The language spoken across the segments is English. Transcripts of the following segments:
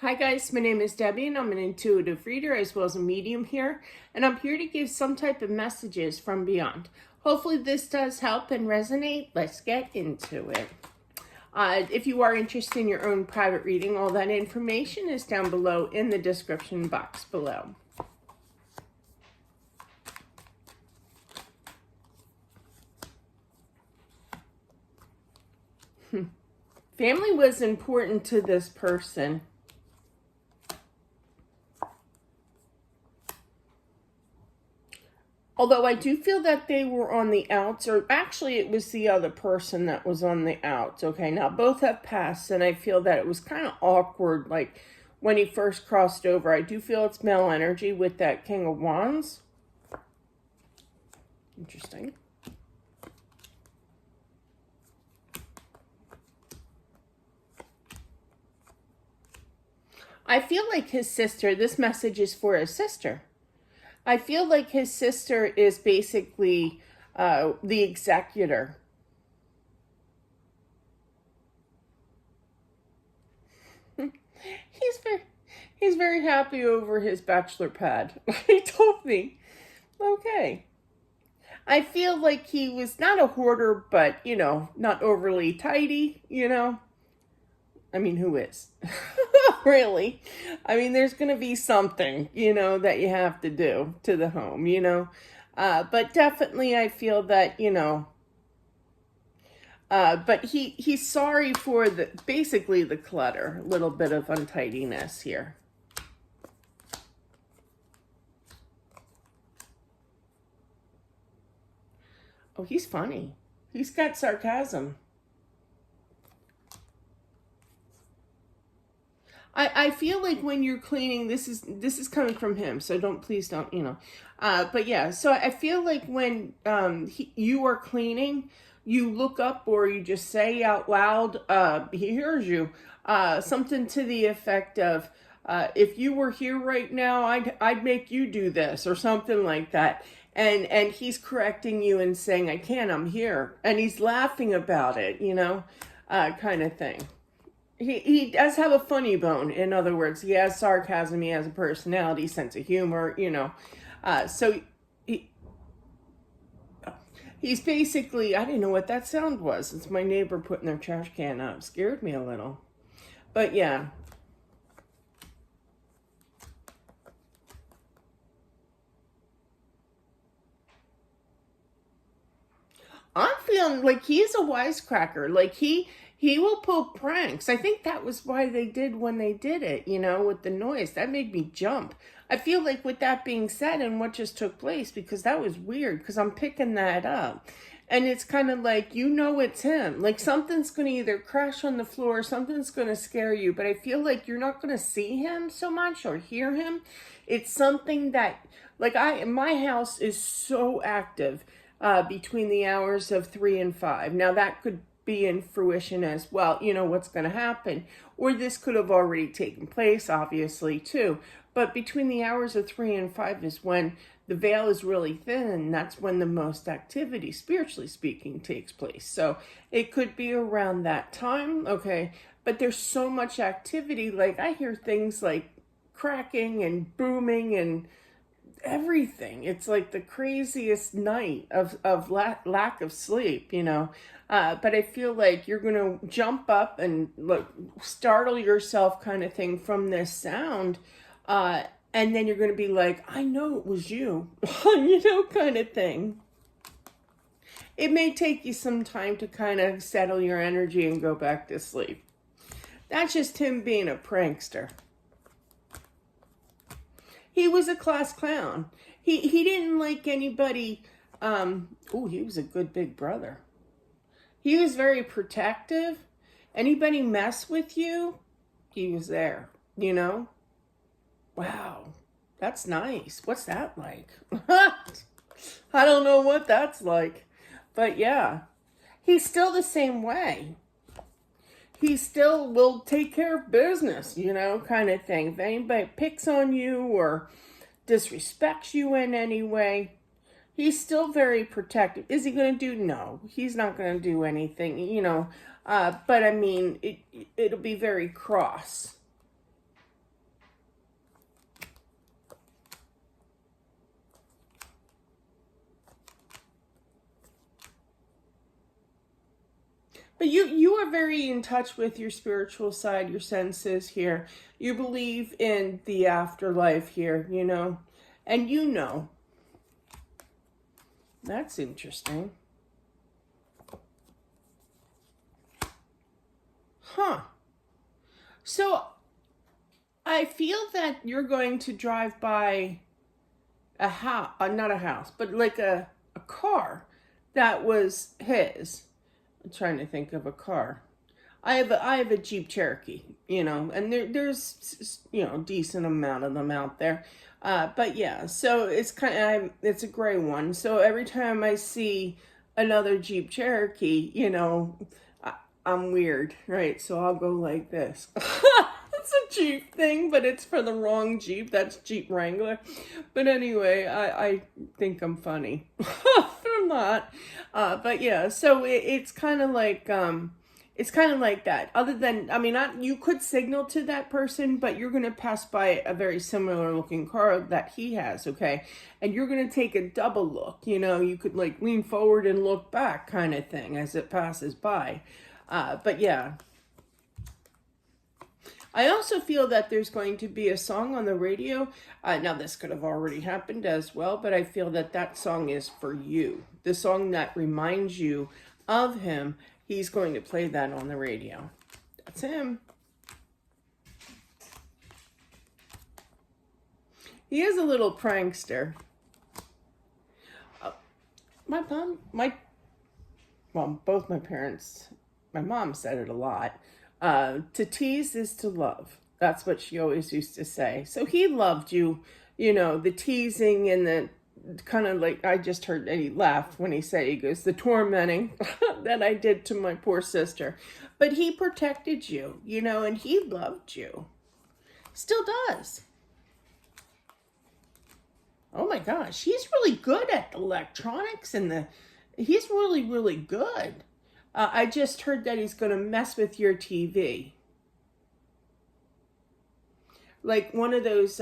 Hi guys, my name is Debbie and I'm an intuitive reader as well as a medium here, and I'm here to give some type of messages from beyond. Hopefully this does help and resonate. Let's get into it. If you are interested in your own private reading, all that information is down below in the description box below. Family was important to this person. Although I do feel that they were on the outs, or actually it was the other person that was on the outs. Okay, now both have passed, and I feel that it was kind of awkward, like when he first crossed over. I do feel it's male energy with that King of Wands. Interesting. I feel like his sister, this message is for his sister. I feel like his sister is basically the executor. He's very happy over his bachelor pad. He told me. Okay. I feel like he was not a hoarder, but, you know, not overly tidy, you know. I mean, who is? Really? I mean, there's going to be something, you know, that you have to do to the home, you know. But definitely I feel that, you know, but he's sorry for basically the clutter, a little bit of untidiness here. Oh, he's funny. He's got sarcasm. I feel like when you're cleaning, this is coming from him, so please don't, you know. But yeah, so I feel like when you are cleaning, you look up or you just say out loud, he hears you, something to the effect of, if you were here right now, I'd make you do this, or something like that. And he's correcting you and saying, I can't, I'm here. And he's laughing about it, you know, kind of thing. He does have a funny bone. In other words, he has sarcasm, he has a personality, sense of humor, you know. So he's basically, I didn't know what that sound was. It's my neighbor putting their trash can up. Scared me a little. But yeah. I'm feeling like he's a wisecracker. Like he will pull pranks. I think that was why they did when they did it, you know, with the noise. That made me jump. I feel like with that being said and what just took place, because that was weird, because I'm picking that up. And it's kind of like, you know, it's him. Like something's going to either crash on the floor, something's going to scare you, but I feel like you're not going to see him so much or hear him. It's something that, like my house is so active between the hours of 3 and 5. Now that could be in fruition as well, you know, what's going to happen. Or this could have already taken place, obviously, too. But between the hours of 3 and 5 is when the veil is really thin, and that's when the most activity, spiritually speaking, takes place. So it could be around that time, okay? But there's so much activity. Like I hear things like cracking and booming and everything. It's like the craziest night of lack of sleep, you know. But I feel like you're going to jump up and look, startle yourself kind of thing from this sound. And then you're going to be like, I know it was you, you know, kind of thing. It may take you some time to kind of settle your energy and go back to sleep. That's just him being a prankster. He was a class clown. He didn't like anybody. He was a good big brother. He was very protective. Anybody mess with you, he was there, you know? Wow, that's nice. What's that like? I don't know what that's like. But yeah, he's still the same way. He still will take care of business, you know, kind of thing. If anybody picks on you or disrespects you in any way, he's still very protective. Is he going to do? No, he's not going to do anything, you know. But I mean, it'll be very cross. You are very in touch with your spiritual side, your senses here. You believe in the afterlife here, you know. And you know. That's interesting. Huh. So I feel that you're going to drive by a house, not a house, but like a car that was his. I'm trying to think of a car. I have a Jeep Cherokee, you know, and there's you know, decent amount of them out there. But yeah, so it's it's a gray one. So every time I see another Jeep Cherokee, you know, I'm weird, right? So I'll go like this. It's a Jeep thing, but it's for the wrong Jeep. That's Jeep Wrangler. But anyway, I think I'm funny. I'm not. But yeah, so it's kind of like, it's kind of like that. Other than, I mean, you could signal to that person, but you're going to pass by a very similar looking car that he has, okay? And you're going to take a double look, you know? You could like lean forward and look back kind of thing as it passes by. But yeah. I also feel that there's going to be a song on the radio. Now, this could have already happened as well, but I feel that that song is for you. The song that reminds you of him, he's going to play that on the radio. That's him. He is a little prankster. Both my parents, my mom said it a lot. To tease is to love. That's what she always used to say. So he loved you, you know, the teasing and the kind of like, I just heard that he laughed when he said, he goes, the tormenting that I did to my poor sister. But he protected you, you know, and he loved you. Still does. Oh my gosh, he's really good at electronics and he's really, really good. I just heard that he's going to mess with your TV. Like one of those,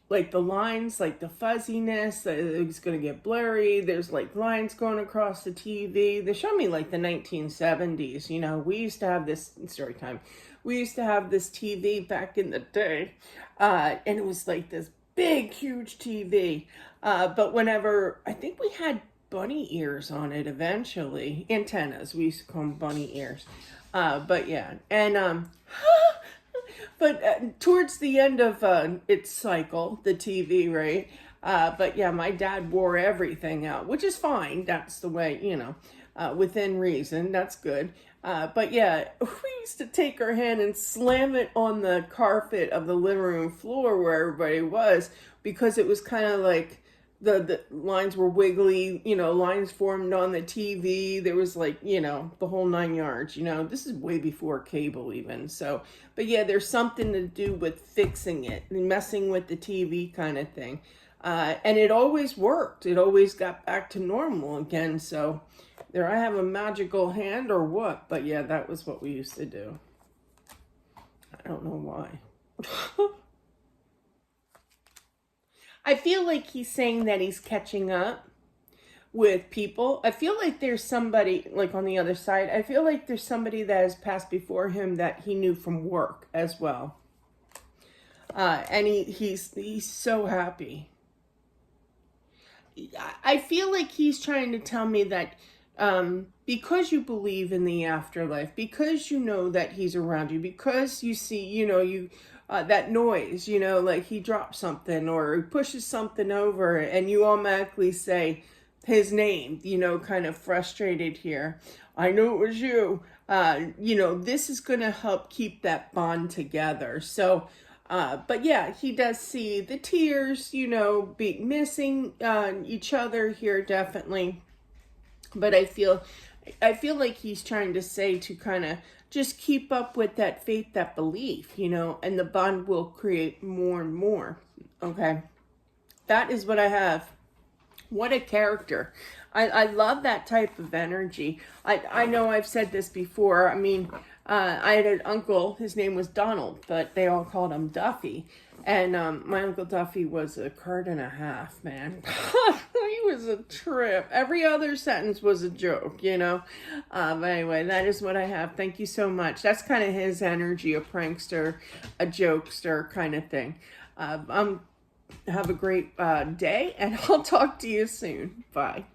like the lines, like the fuzziness, it's going to get blurry. There's like lines going across the TV. They show me like the 1970s, you know, we used to have this, story time. We used to have this TV back in the day. And it was like this big, huge TV. But whenever, I think we had bunny ears on it eventually. Antennas, we used to call them bunny ears. But yeah, and but towards the end of its cycle, the TV, right? But yeah, my dad wore everything out, which is fine. That's the way, you know, within reason. That's good. But yeah, we used to take our hand and slam it on the carpet of the living room floor where everybody was, because it was kind of like, the lines were wiggly, you know, lines formed on the TV. There was like, you know, the whole 9 yards, you know, this is way before cable even. So, but yeah, there's something to do with fixing it and messing with the TV kind of thing. And it always worked. It always got back to normal again. So there I have a magical hand or what, but yeah, that was what we used to do. I don't know why. I feel like he's saying that he's catching up with people. I feel like there's somebody, like on the other side, I feel like there's somebody that has passed before him that he knew from work as well. And he's so happy. I feel like he's trying to tell me that because you believe in the afterlife, because you know that he's around you, because you see, you know, that noise, you know, like he drops something or he pushes something over and you automatically say his name, you know, kind of frustrated here. I knew it was you. You know, this is going to help keep that bond together. So, but yeah, he does see the tears, you know, missing each other here, definitely. But I feel like he's trying to say to kind of just keep up with that faith, that belief, you know, and the bond will create more and more. Okay. That is what I have. What a character. I love that type of energy. I know I've said this before. I mean, I had an uncle, his name was Donald, but they all called him Duffy. And my Uncle Duffy was a card and a half, man. He was a trip. Every other sentence was a joke, you know. But anyway, that is what I have. Thank you so much. That's kind of his energy, a prankster, a jokester kind of thing. Have a great day, and I'll talk to you soon. Bye.